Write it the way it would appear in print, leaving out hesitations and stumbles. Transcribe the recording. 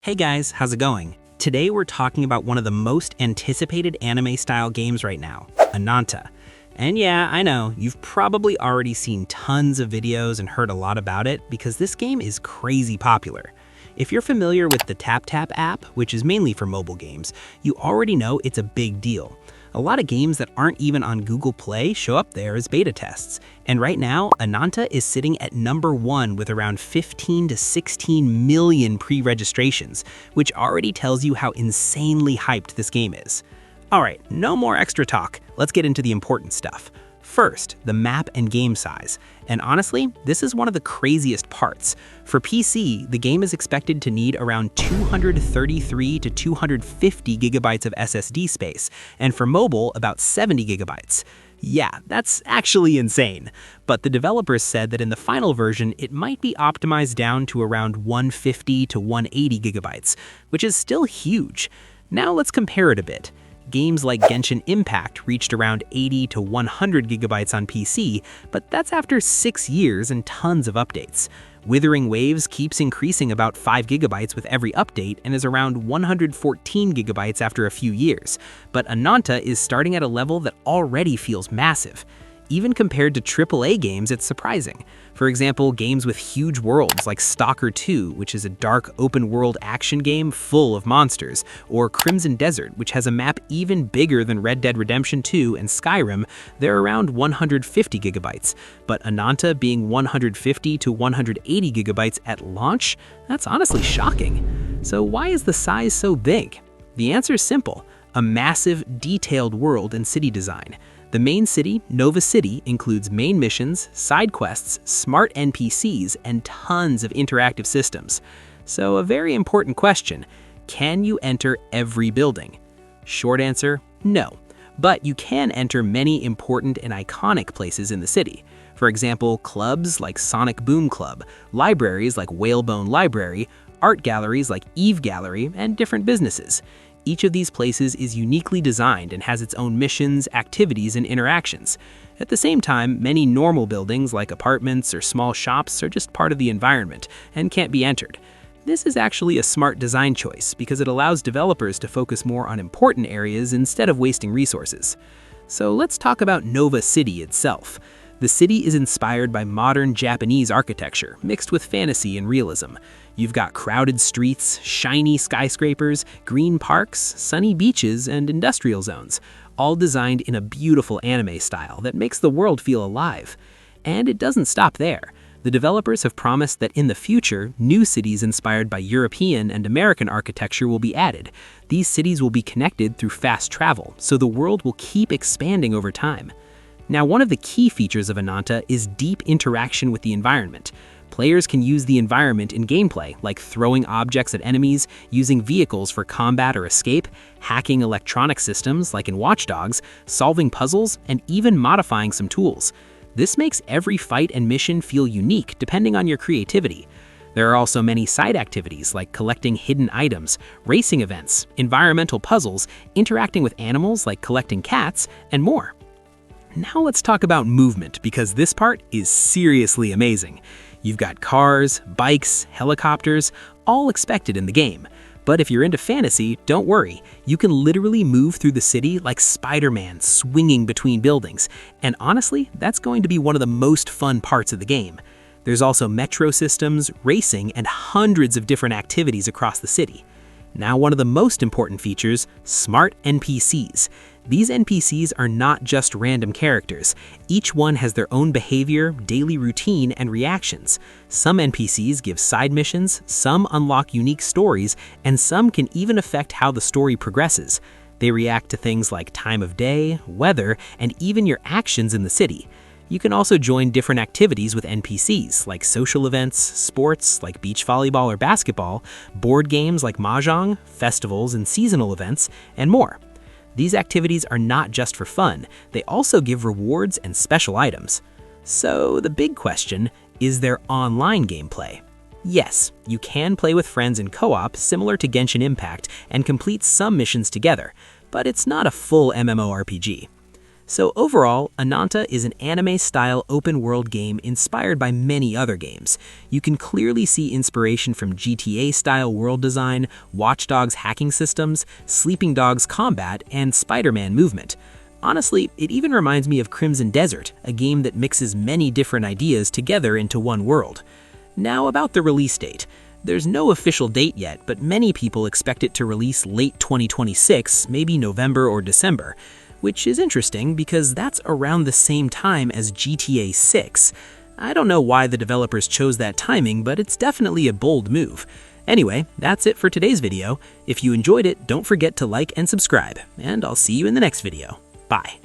Hey guys, how's it going? Today we're talking about one of the most anticipated anime-style games right now, Ananta. And yeah, I know, you've probably already seen tons of videos and heard a lot about it because this game is crazy popular. If you're familiar with the TapTap app, which is mainly for mobile games, you already know it's a big deal. A lot of games that aren't even on Google Play show up there as beta tests. And right now, Ananta is sitting at #1 with around 15 to 16 million pre-registrations, which already tells you how insanely hyped this game is. Alright, no more extra talk, let's get into the important stuff. First, the map and game size. And honestly, this is one of the craziest parts. For PC, the game is expected to need around 233 to 250 gigabytes of SSD space, and for mobile, about 70 gigabytes. Yeah, that's actually insane. But the developers said that in the final version, it might be optimized down to around 150 to 180 gigabytes, which is still huge. Now let's compare it a bit. Games like Genshin Impact reached around 80 to 100 gigabytes on PC, but that's after 6 years and tons of updates. Withering Waves keeps increasing about 5 gigabytes with every update and is around 114 gigabytes after a few years, but Ananta is starting at a level that already feels massive. Even compared to AAA games, it's surprising. For example, games with huge worlds like Stalker 2, which is a dark open-world action game full of monsters, or Crimson Desert, which has a map even bigger than Red Dead Redemption 2 and Skyrim, they're around 150 gigabytes. But Ananta being 150 to 180 gigabytes at launch? That's honestly shocking. So why is the size so big? The answer is simple: a massive, detailed world and city design. The main city, Nova City, includes main missions, side quests, smart NPCs, and tons of interactive systems. So a very important question: can you enter every building? Short answer, no. But you can enter many important and iconic places in the city. For example, clubs like Sonic Boom Club, libraries like Whalebone Library, art galleries like Eve Gallery, and different businesses. Each of these places is uniquely designed and has its own missions, activities, and interactions. At the same time, many normal buildings like apartments or small shops are just part of the environment and can't be entered. This is actually a smart design choice because it allows developers to focus more on important areas instead of wasting resources. So let's talk about Nova City itself. The city is inspired by modern Japanese architecture, mixed with fantasy and realism. You've got crowded streets, shiny skyscrapers, green parks, sunny beaches, and industrial zones, all designed in a beautiful anime style that makes the world feel alive. And it doesn't stop there. The developers have promised that in the future, new cities inspired by European and American architecture will be added. These cities will be connected through fast travel, so the world will keep expanding over time. Now, one of the key features of Ananta is deep interaction with the environment. Players can use the environment in gameplay, like throwing objects at enemies, using vehicles for combat or escape, hacking electronic systems like in Watch Dogs, solving puzzles, and even modifying some tools. This makes every fight and mission feel unique depending on your creativity. There are also many side activities like collecting hidden items, racing events, environmental puzzles, interacting with animals like collecting cats, and more. Now let's talk about movement, because this part is seriously amazing. You've got cars, bikes, helicopters, all expected in the game. But if you're into fantasy, don't worry. You can literally move through the city like Spider-Man swinging between buildings. And honestly, that's going to be one of the most fun parts of the game. There's also metro systems, racing, and hundreds of different activities across the city. Now, one of the most important features, smart NPCs. These NPCs are not just random characters. Each one has their own behavior, daily routine, and reactions. Some NPCs give side missions, some unlock unique stories, and some can even affect how the story progresses. They react to things like time of day, weather, and even your actions in the city. You can also join different activities with NPCs, like social events, sports like beach volleyball or basketball, board games like Mahjong, festivals and seasonal events, and more. These activities are not just for fun, they also give rewards and special items. So the big question, is there online gameplay? Yes, you can play with friends in co-op similar to Genshin Impact and complete some missions together, but it's not a full MMORPG. So overall, Ananta is an anime-style open-world game inspired by many other games. You can clearly see inspiration from GTA-style world design, Watch Dogs hacking systems, Sleeping Dogs combat, and Spider-Man movement. Honestly, it even reminds me of Crimson Desert, a game that mixes many different ideas together into one world. Now about the release date. There's no official date yet, but many people expect it to release late 2026, maybe November or December. Which is interesting because that's around the same time as GTA 6. I don't know why the developers chose that timing, but it's definitely a bold move. Anyway, that's it for today's video. If you enjoyed it, don't forget to like and subscribe, and I'll see you in the next video. Bye.